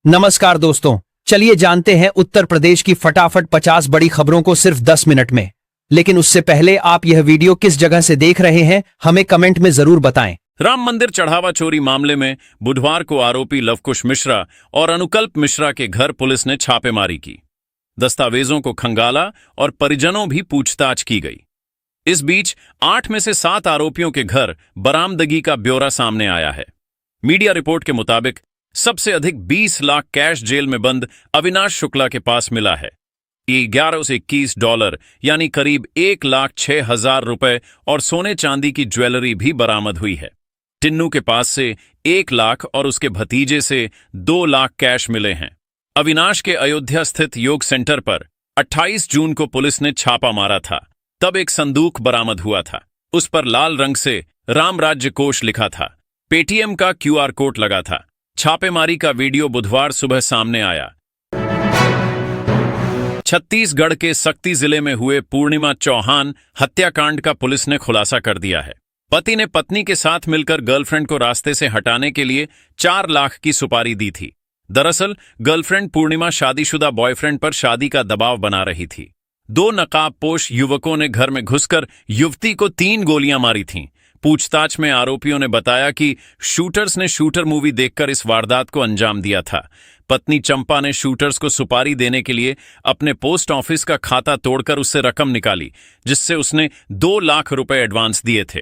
नमस्कार दोस्तों, चलिए जानते हैं उत्तर प्रदेश की फटाफट 50 बड़ी खबरों को सिर्फ 10 मिनट में। लेकिन उससे पहले आप यह वीडियो किस जगह से देख रहे हैं हमें कमेंट में जरूर बताएं। राम मंदिर चढ़ावा चोरी मामले में बुधवार को आरोपी लवकुश मिश्रा और अनुकल्प मिश्रा के घर पुलिस ने छापेमारी की। दस्तावेजों को खंगाला और परिजनों भी पूछताछ की गई। इस बीच 8 में से 7 आरोपियों के घर बरामदगी का ब्यौरा सामने आया है। मीडिया रिपोर्ट के मुताबिक सबसे अधिक 20 लाख कैश जेल में बंद अविनाश शुक्ला के पास मिला है। ये 11 से 21 डॉलर यानी करीब 1,06,000 रुपए और सोने चांदी की ज्वेलरी भी बरामद हुई है। टिन्नू के पास से 1 लाख और उसके भतीजे से 2 लाख कैश मिले हैं। अविनाश के अयोध्या स्थित योग सेंटर पर 28 जून को पुलिस ने छापा मारा था। तब एक संदूक बरामद हुआ था। उस पर लाल रंग से राम राज्य कोष लिखा था। पेटीएम का QR कोड लगा था। छापेमारी का वीडियो बुधवार सुबह सामने आया। छत्तीसगढ़ के सक्ती जिले में हुए पूर्णिमा चौहान हत्याकांड का पुलिस ने खुलासा कर दिया है। पति ने पत्नी के साथ मिलकर गर्लफ्रेंड को रास्ते से हटाने के लिए 4 लाख की सुपारी दी थी। दरअसल गर्लफ्रेंड पूर्णिमा शादीशुदा बॉयफ्रेंड पर शादी का दबाव बना रही थी। 2 नकाबपोश युवकों ने घर में घुसकर युवती को 3 गोलियां मारी थीं। पूछताछ में आरोपियों ने बताया कि शूटर्स ने शूटर मूवी देखकर इस वारदात को अंजाम दिया था। पत्नी चंपा ने शूटर्स को सुपारी देने के लिए अपने पोस्ट ऑफिस का खाता तोड़कर उससे रकम निकाली, जिससे उसने 2 लाख रुपए एडवांस दिए थे।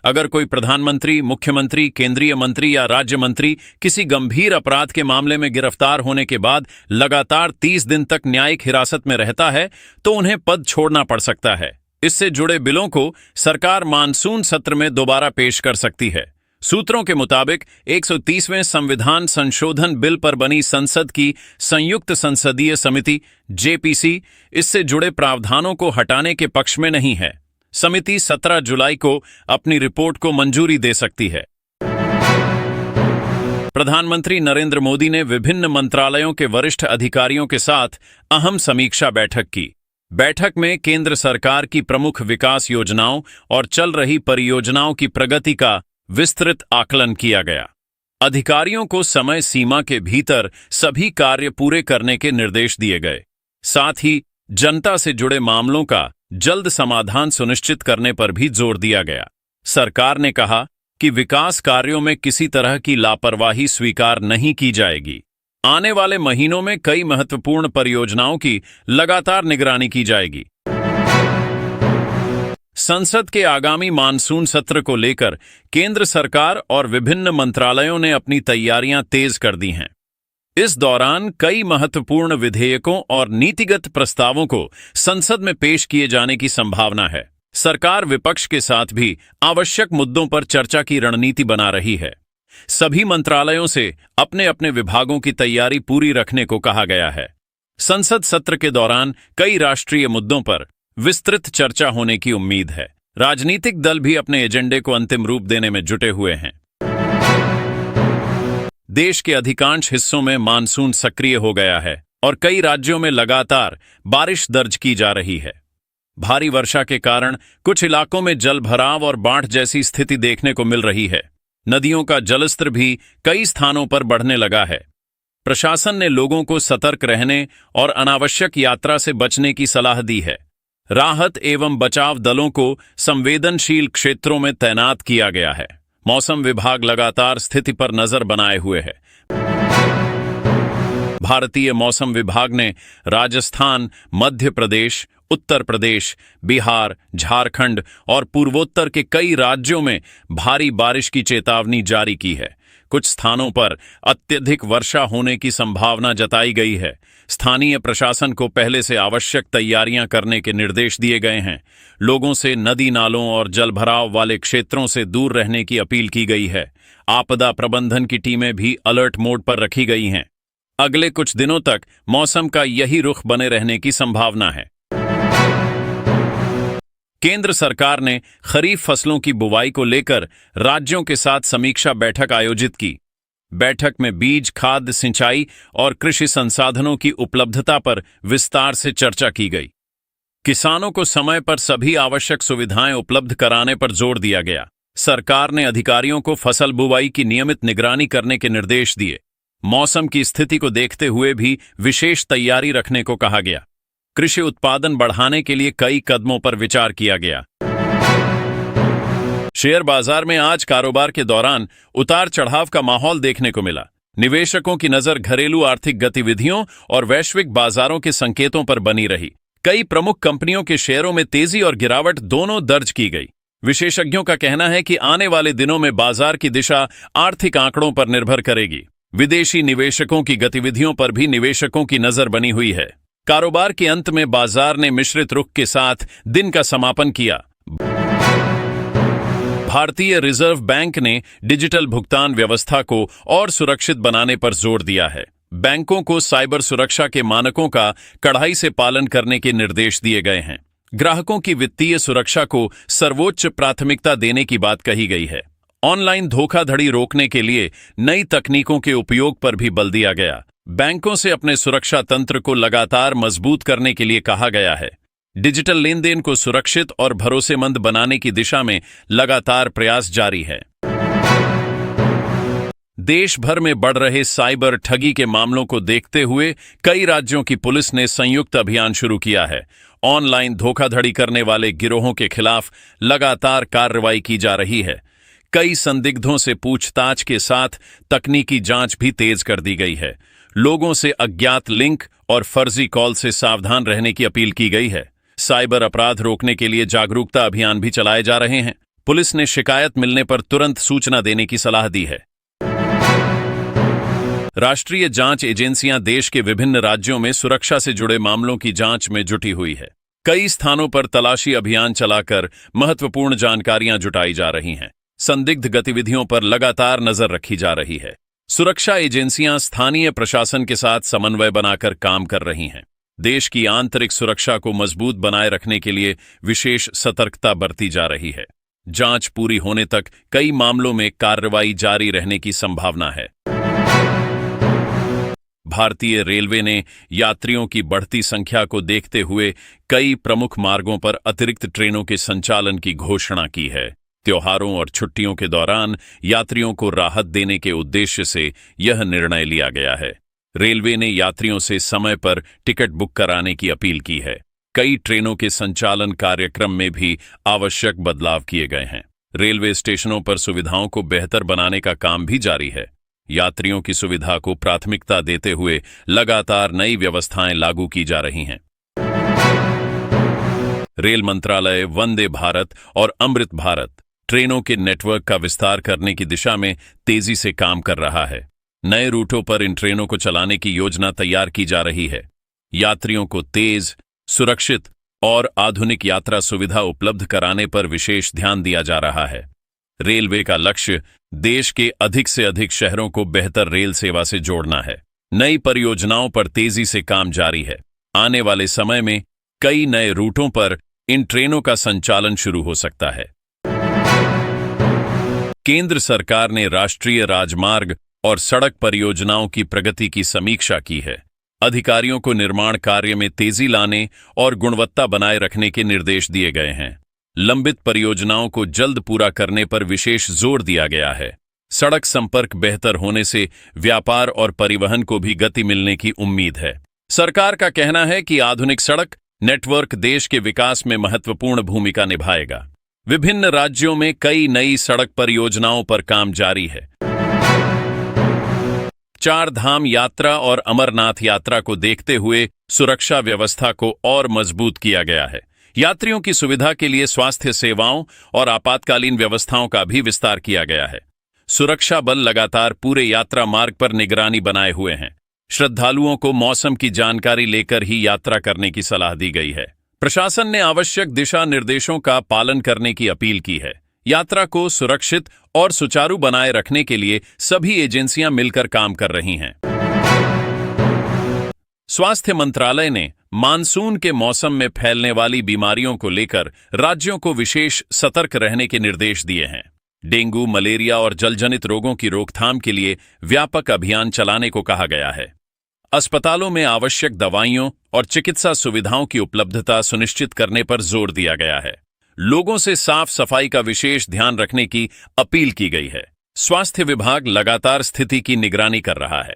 अगर कोई प्रधानमंत्री, मुख्यमंत्री, केंद्रीय मंत्री या राज्य मंत्री किसी गंभीर अपराध के मामले में गिरफ्तार होने के बाद लगातार 30 दिन तक न्यायिक हिरासत में रहता है तो उन्हें पद छोड़ना पड़ सकता है। इससे जुड़े बिलों को सरकार मानसून सत्र में दोबारा पेश कर सकती है। सूत्रों के मुताबिक 130वें संविधान संशोधन बिल पर बनी संसद की संयुक्त संसदीय समिति JPC इससे जुड़े प्रावधानों को हटाने के पक्ष में नहीं है। समिति 17 जुलाई को अपनी रिपोर्ट को मंजूरी दे सकती है। प्रधानमंत्री नरेंद्र मोदी ने विभिन्न मंत्रालयों के वरिष्ठ अधिकारियों के साथ अहम समीक्षा बैठक की। बैठक में केंद्र सरकार की प्रमुख विकास योजनाओं और चल रही परियोजनाओं की प्रगति का विस्तृत आकलन किया गया। अधिकारियों को समय सीमा के भीतर सभी कार्य पूरे करने के निर्देश दिए गए। साथ ही जनता से जुड़े मामलों का जल्द समाधान सुनिश्चित करने पर भी जोर दिया गया। सरकार ने कहा कि विकास कार्यों में किसी तरह की लापरवाही स्वीकार नहीं की जाएगी। आने वाले महीनों में कई महत्वपूर्ण परियोजनाओं की लगातार निगरानी की जाएगी। संसद के आगामी मानसून सत्र को लेकर केंद्र सरकार और विभिन्न मंत्रालयों ने अपनी तैयारियां तेज कर दी हैं। इस दौरान कई महत्वपूर्ण विधेयकों और नीतिगत प्रस्तावों को संसद में पेश किए जाने की संभावना है। सरकार विपक्ष के साथ भी आवश्यक मुद्दों पर चर्चा की रणनीति बना रही है। सभी मंत्रालयों से अपने अपने विभागों की तैयारी पूरी रखने को कहा गया है। संसद सत्र के दौरान कई राष्ट्रीय मुद्दों पर विस्तृत चर्चा होने की उम्मीद है। राजनीतिक दल भी अपने एजेंडे को अंतिम रूप देने में जुटे हुए हैं। देश के अधिकांश हिस्सों में मानसून सक्रिय हो गया है और कई राज्यों में लगातार बारिश दर्ज की जा रही है। भारी वर्षा के कारण कुछ इलाकों में जलभराव और बाढ़ जैसी स्थिति देखने को मिल रही है। नदियों का जलस्तर भी कई स्थानों पर बढ़ने लगा है। प्रशासन ने लोगों को सतर्क रहने और अनावश्यक यात्रा से बचने की सलाह दी है। राहत एवं बचाव दलों को संवेदनशील क्षेत्रों में तैनात किया गया है। मौसम विभाग लगातार स्थिति पर नजर बनाए हुए है। भारतीय मौसम विभाग ने राजस्थान, मध्य प्रदेश, उत्तर प्रदेश, बिहार, झारखंड और पूर्वोत्तर के कई राज्यों में भारी बारिश की चेतावनी जारी की है। कुछ स्थानों पर अत्यधिक वर्षा होने की संभावना जताई गई है। स्थानीय प्रशासन को पहले से आवश्यक तैयारियां करने के निर्देश दिए गए हैं। लोगों से नदी नालों और जलभराव वाले क्षेत्रों से दूर रहने की अपील की गई है। आपदा प्रबंधन की टीमें भी अलर्ट मोड पर रखी गई हैं। अगले कुछ दिनों तक मौसम का यही रुख बने रहने की संभावना है। केंद्र सरकार ने खरीफ फसलों की बुवाई को लेकर राज्यों के साथ समीक्षा बैठक आयोजित की। बैठक में बीज, खाद, सिंचाई और कृषि संसाधनों की उपलब्धता पर विस्तार से चर्चा की गई। किसानों को समय पर सभी आवश्यक सुविधाएं उपलब्ध कराने पर जोर दिया गया। सरकार ने अधिकारियों को फसल बुवाई की नियमित निगरानी करने के निर्देश दिए। मौसम की स्थिति को देखते हुए भी विशेष तैयारी रखने को कहा गया। कृषि उत्पादन बढ़ाने के लिए कई कदमों पर विचार किया गया। शेयर बाजार में आज कारोबार के दौरान उतार चढ़ाव का माहौल देखने को मिला। निवेशकों की नजर घरेलू आर्थिक गतिविधियों और वैश्विक बाजारों के संकेतों पर बनी रही। कई प्रमुख कंपनियों के शेयरों में तेजी और गिरावट दोनों दर्ज की गई। विशेषज्ञों का कहना है कि आने वाले दिनों में बाजार की दिशा आर्थिक आंकड़ों पर निर्भर करेगी। विदेशी निवेशकों की गतिविधियों पर भी निवेशकों की नजर बनी हुई है। कारोबार के अंत में बाजार ने मिश्रित रुख के साथ दिन का समापन किया। भारतीय रिजर्व बैंक ने डिजिटल भुगतान व्यवस्था को और सुरक्षित बनाने पर जोर दिया है। बैंकों को साइबर सुरक्षा के मानकों का कड़ाई से पालन करने के निर्देश दिए गए हैं। ग्राहकों की वित्तीय सुरक्षा को सर्वोच्च प्राथमिकता देने की बात कही गई है। ऑनलाइन धोखाधड़ी रोकने के लिए नई तकनीकों के उपयोग पर भी बल दिया गया। बैंकों से अपने सुरक्षा तंत्र को लगातार मजबूत करने के लिए कहा गया है। डिजिटल लेन देन को सुरक्षित और भरोसेमंद बनाने की दिशा में लगातार प्रयास जारी है। देश भर में बढ़ रहे साइबर ठगी के मामलों को देखते हुए कई राज्यों की पुलिस ने संयुक्त अभियान शुरू किया है। ऑनलाइन धोखाधड़ी करने वाले गिरोहों के खिलाफ लगातार कार्रवाई की जा रही है। कई संदिग्धों से पूछताछ के साथ तकनीकी जांच भी तेज कर दी गई है। लोगों से अज्ञात लिंक और फर्जी कॉल से सावधान रहने की अपील की गई है। साइबर अपराध रोकने के लिए जागरूकता अभियान भी चलाए जा रहे हैं। पुलिस ने शिकायत मिलने पर तुरंत सूचना देने की सलाह दी है। राष्ट्रीय जांच एजेंसियां देश के विभिन्न राज्यों में सुरक्षा से जुड़े मामलों की जांच में जुटी हुई है। कई स्थानों पर तलाशी अभियान चलाकर महत्वपूर्ण जानकारियां जुटाई जा रही हैं। संदिग्ध गतिविधियों पर लगातार नजर रखी जा रही है। सुरक्षा एजेंसियां स्थानीय प्रशासन के साथ समन्वय बनाकर काम कर रही हैं। देश की आंतरिक सुरक्षा को मजबूत बनाए रखने के लिए विशेष सतर्कता बरती जा रही है। जांच पूरी होने तक कई मामलों में कार्रवाई जारी रहने की संभावना है। भारतीय रेलवे ने यात्रियों की बढ़ती संख्या को देखते हुए कई प्रमुख मार्गों पर अतिरिक्त ट्रेनों के संचालन की घोषणा की है। त्योहारों और छुट्टियों के दौरान यात्रियों को राहत देने के उद्देश्य से यह निर्णय लिया गया है। रेलवे ने यात्रियों से समय पर टिकट बुक कराने की अपील की है। कई ट्रेनों के संचालन कार्यक्रम में भी आवश्यक बदलाव किए गए हैं। रेलवे स्टेशनों पर सुविधाओं को बेहतर बनाने का काम भी जारी है। यात्रियों की सुविधा को प्राथमिकता देते हुए लगातार नई व्यवस्थाएं लागू की जा रही हैं। रेल मंत्रालय वंदे भारत और अमृत भारत ट्रेनों के नेटवर्क का विस्तार करने की दिशा में तेजी से काम कर रहा है। नए रूटों पर इन ट्रेनों को चलाने की योजना तैयार की जा रही है। यात्रियों को तेज, सुरक्षित और आधुनिक यात्रा सुविधा उपलब्ध कराने पर विशेष ध्यान दिया जा रहा है। रेलवे का लक्ष्य देश के अधिक से अधिक शहरों को बेहतर रेल सेवा से जोड़ना है। नई परियोजनाओं पर तेजी से काम जारी है। आने वाले समय में कई नए रूटों पर इन ट्रेनों का संचालन शुरू हो सकता है। केंद्र सरकार ने राष्ट्रीय राजमार्ग और सड़क परियोजनाओं की प्रगति की समीक्षा की है। अधिकारियों को निर्माण कार्य में तेजी लाने और गुणवत्ता बनाए रखने के निर्देश दिए गए हैं। लंबित परियोजनाओं को जल्द पूरा करने पर विशेष जोर दिया गया है। सड़क संपर्क बेहतर होने से व्यापार और परिवहन को भी गति मिलने की उम्मीद है। सरकार का कहना है कि आधुनिक सड़क नेटवर्क देश के विकास में महत्वपूर्ण भूमिका निभाएगा। विभिन्न राज्यों में कई नई सड़क परियोजनाओं पर काम जारी है। चार धाम यात्रा और अमरनाथ यात्रा को देखते हुए सुरक्षा व्यवस्था को और मजबूत किया गया है। यात्रियों की सुविधा के लिए स्वास्थ्य सेवाओं और आपातकालीन व्यवस्थाओं का भी विस्तार किया गया है। सुरक्षा बल लगातार पूरे यात्रा मार्ग पर निगरानी बनाए हुए हैं। श्रद्धालुओं को मौसम की जानकारी लेकर ही यात्रा करने की सलाह दी गई है। प्रशासन ने आवश्यक दिशा निर्देशों का पालन करने की अपील की है। यात्रा को सुरक्षित और सुचारू बनाए रखने के लिए सभी एजेंसियां मिलकर काम कर रही हैं। स्वास्थ्य मंत्रालय ने मानसून के मौसम में फैलने वाली बीमारियों को लेकर राज्यों को विशेष सतर्क रहने के निर्देश दिए हैं। डेंगू, मलेरिया और जलजनित रोगों की रोकथाम के लिए व्यापक अभियान चलाने को कहा गया है। अस्पतालों में आवश्यक दवाइयों और चिकित्सा सुविधाओं की उपलब्धता सुनिश्चित करने पर जोर दिया गया है। लोगों से साफ सफाई का विशेष ध्यान रखने की अपील की गई है। स्वास्थ्य विभाग लगातार स्थिति की निगरानी कर रहा है।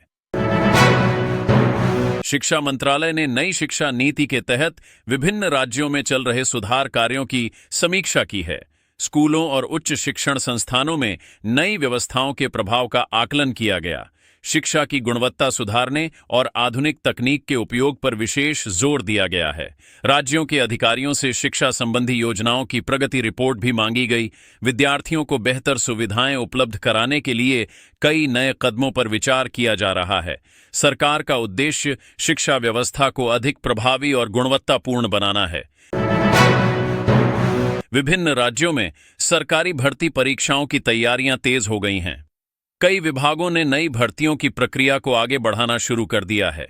शिक्षा मंत्रालय ने नई शिक्षा नीति के तहत विभिन्न राज्यों में चल रहे सुधार कार्यों की समीक्षा की है। स्कूलों और उच्च शिक्षण संस्थानों में नई व्यवस्थाओं के प्रभाव का आकलन किया गया। शिक्षा की गुणवत्ता सुधारने और आधुनिक तकनीक के उपयोग पर विशेष जोर दिया गया है। राज्यों के अधिकारियों से शिक्षा संबंधी योजनाओं की प्रगति रिपोर्ट भी मांगी गई। विद्यार्थियों को बेहतर सुविधाएं उपलब्ध कराने के लिए कई नए कदमों पर विचार किया जा रहा है। सरकार का उद्देश्य शिक्षा व्यवस्था को अधिक प्रभावी और गुणवत्तापूर्ण बनाना है। विभिन्न राज्यों में सरकारी भर्ती परीक्षाओं की तैयारियां तेज हो गई हैं। कई विभागों ने नई भर्तियों की प्रक्रिया को आगे बढ़ाना शुरू कर दिया है।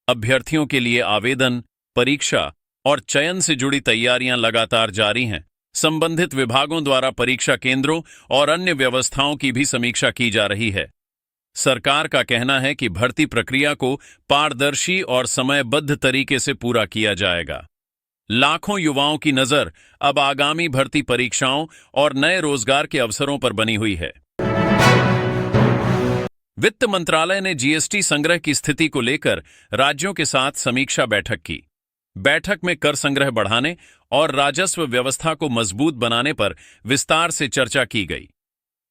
अभ्यर्थियों के लिए आवेदन, परीक्षा और चयन से जुड़ी तैयारियां लगातार जारी हैं। संबंधित विभागों द्वारा परीक्षा केंद्रों और अन्य व्यवस्थाओं की भी समीक्षा की जा रही है। सरकार का कहना है कि भर्ती प्रक्रिया को पारदर्शी और समयबद्ध तरीके से पूरा किया जाएगा। लाखों युवाओं की नजर अब आगामी भर्ती परीक्षाओं और नए रोजगार के अवसरों पर बनी हुई है। वित्त मंत्रालय ने जीएसटी संग्रह की स्थिति को लेकर राज्यों के साथ समीक्षा बैठक की। बैठक में कर संग्रह बढ़ाने और राजस्व व्यवस्था को मजबूत बनाने पर विस्तार से चर्चा की गई।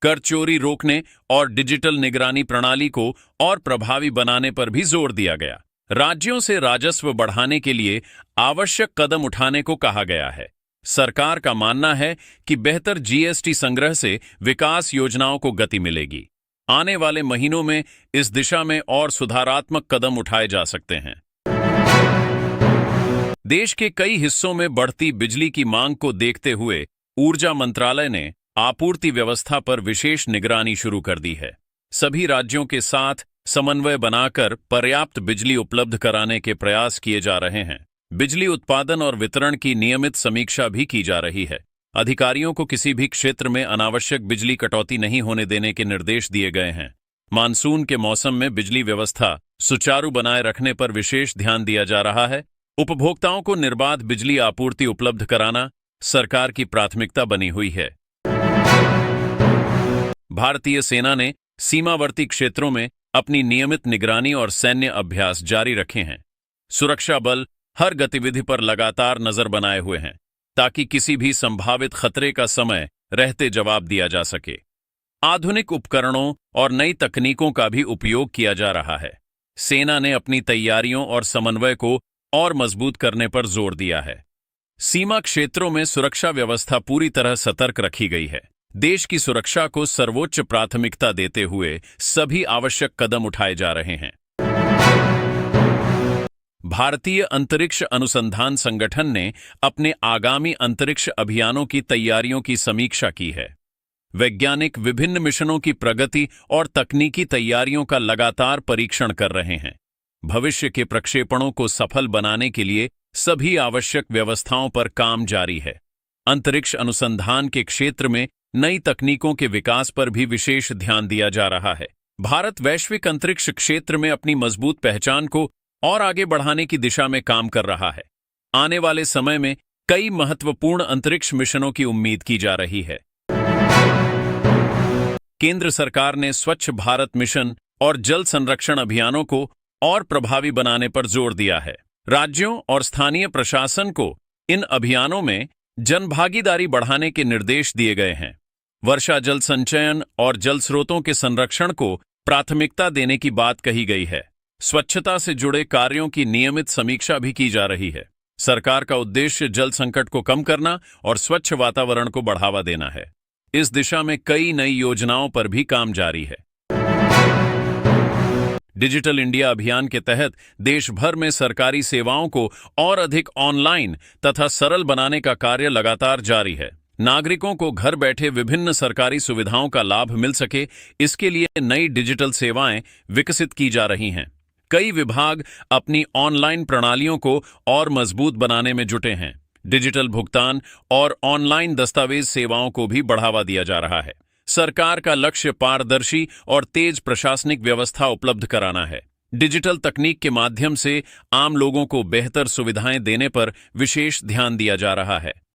कर चोरी रोकने और डिजिटल निगरानी प्रणाली को और प्रभावी बनाने पर भी जोर दिया गया। राज्यों से राजस्व बढ़ाने के लिए आवश्यक कदम उठाने को कहा गया है। सरकार का मानना है कि बेहतर जीएसटी संग्रह से विकास योजनाओं को गति मिलेगी। आने वाले महीनों में इस दिशा में और सुधारात्मक कदम उठाए जा सकते हैं। देश के कई हिस्सों में बढ़ती बिजली की मांग को देखते हुए ऊर्जा मंत्रालय ने आपूर्ति व्यवस्था पर विशेष निगरानी शुरू कर दी है। सभी राज्यों के साथ समन्वय बनाकर पर्याप्त बिजली उपलब्ध कराने के प्रयास किए जा रहे हैं। बिजली उत्पादन और वितरण की नियमित समीक्षा भी की जा रही है। अधिकारियों को किसी भी क्षेत्र में अनावश्यक बिजली कटौती नहीं होने देने के निर्देश दिए गए हैं। मानसून के मौसम में बिजली व्यवस्था सुचारू बनाए रखने पर विशेष ध्यान दिया जा रहा है। उपभोक्ताओं को निर्बाध बिजली आपूर्ति उपलब्ध कराना सरकार की प्राथमिकता बनी हुई है। भारतीय सेना ने सीमावर्ती क्षेत्रों में अपनी नियमित निगरानी और सैन्य अभ्यास जारी रखे हैं। सुरक्षा बल हर गतिविधि पर लगातार नजर बनाए हुए हैं ताकि किसी भी संभावित खतरे का समय रहते जवाब दिया जा सके। आधुनिक उपकरणों और नई तकनीकों का भी उपयोग किया जा रहा है। सेना ने अपनी तैयारियों और समन्वय को और मजबूत करने पर जोर दिया है। सीमा क्षेत्रों में सुरक्षा व्यवस्था पूरी तरह सतर्क रखी गई है। देश की सुरक्षा को सर्वोच्च प्राथमिकता देते हुए सभी आवश्यक कदम उठाए जा रहे हैं। भारतीय अंतरिक्ष अनुसंधान संगठन ने अपने आगामी अंतरिक्ष अभियानों की तैयारियों की समीक्षा की है। वैज्ञानिक विभिन्न मिशनों की प्रगति और तकनीकी तैयारियों का लगातार परीक्षण कर रहे हैं। भविष्य के प्रक्षेपणों को सफल बनाने के लिए सभी आवश्यक व्यवस्थाओं पर काम जारी है। अंतरिक्ष अनुसंधान के क्षेत्र में नई तकनीकों के विकास पर भी विशेष ध्यान दिया जा रहा है। भारत वैश्विक अंतरिक्ष क्षेत्र में अपनी मजबूत पहचान को और आगे बढ़ाने की दिशा में काम कर रहा है। आने वाले समय में कई महत्वपूर्ण अंतरिक्ष मिशनों की उम्मीद की जा रही है। केंद्र सरकार ने स्वच्छ भारत मिशन और जल संरक्षण अभियानों को और प्रभावी बनाने पर जोर दिया है। राज्यों और स्थानीय प्रशासन को इन अभियानों में जनभागीदारी बढ़ाने के निर्देश दिए गए हैं। वर्षा जल संचयन और जल स्रोतों के संरक्षण को प्राथमिकता देने की बात कही गई है। स्वच्छता से जुड़े कार्यों की नियमित समीक्षा भी की जा रही है। सरकार का उद्देश्य जल संकट को कम करना और स्वच्छ वातावरण को बढ़ावा देना है। इस दिशा में कई नई योजनाओं पर भी काम जारी है। डिजिटल इंडिया अभियान के तहत देश भर में सरकारी सेवाओं को और अधिक ऑनलाइन तथा सरल बनाने का कार्य लगातार जारी है। नागरिकों को घर बैठे विभिन्न सरकारी सुविधाओं का लाभ मिल सके, इसके लिए नई डिजिटल सेवाएं विकसित की जा रही हैं। कई विभाग अपनी ऑनलाइन प्रणालियों को और मजबूत बनाने में जुटे हैं। डिजिटल भुगतान और ऑनलाइन दस्तावेज सेवाओं को भी बढ़ावा दिया जा रहा है। सरकार का लक्ष्य पारदर्शी और तेज प्रशासनिक व्यवस्था उपलब्ध कराना है। डिजिटल तकनीक के माध्यम से आम लोगों को बेहतर सुविधाएं देने पर विशेष ध्यान दिया जा रहा है।